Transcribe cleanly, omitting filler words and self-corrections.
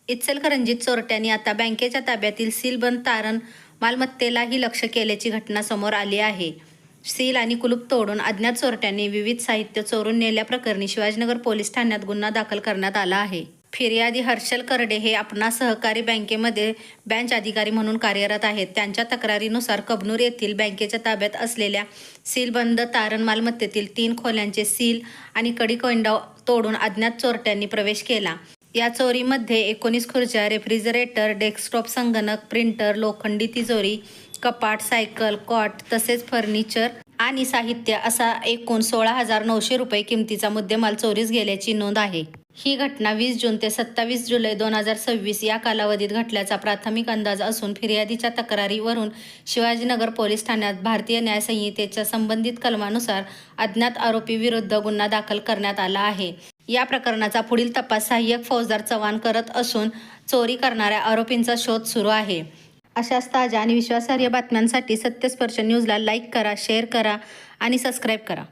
इचलकरंजीत चोरट्यांनी आता बँकेच्या ताब्यातील सीलबंद तारण मालमत्तेलाही लक्ष्य केल्याची घटना समोर आली आहे. सील आणि कुलूप तोडून अज्ञात चोरट्यांनी विविध साहित्य चोरून नेल्याप्रकरणी शिवाजीनगर पोलीस ठाण्यात गुन्हा दाखल करण्यात आला आहे. फिर्यादी हर्षल करडे हे अपना सहकारी बँकेमध्ये बँच अधिकारी म्हणून कार्यरत आहेत. त्यांच्या तक्रारीनुसार कबनूर येथील बँकेच्या ताब्यात असलेल्या सीलबंद तारण मालमत्तेतील 3 खोल्यांचे सील आणि कडी-कोंडा तोडून अज्ञात चोरट्यांनी प्रवेश केला. या चोरीमध्ये 19 खुर्च्या, रेफ्रिजरेटर, डेस्कटॉप संगणक, प्रिंटर, लोखंडी तिजोरी, कपाट, सायकल, कॉट तसेच फर्निचर आणि साहित्य असा एकूण 16,900 रुपये किमतीचा मुद्देमाल चोरीस गेल्याची नोंद आहे. ही घटना 20 जून ते 27 जुलै 2026 या कालावधीत घडल्याचा प्राथमिक अंदाज असून फिर्यादीच्या तक्रारीवरून शिवाजीनगर पोलीस ठाण्यात भारतीय न्याय संहितेच्या संबंधित कलमानुसार अज्ञात आरोपीविरुद्ध गुन्हा दाखल करण्यात आला आहे. या प्रकरणाचा पुढील तपास सहाय्यक फौजदार चव्हाण करत असून चोरी करणाऱ्या आरोपींचा शोध सुरू आहे. अशाच ताज्या आणि विश्वासार्ह बातम्यांसाठी सत्यस्पर्श न्यूजला लाईक करा, शेअर करा आणि सबस्क्राईब करा.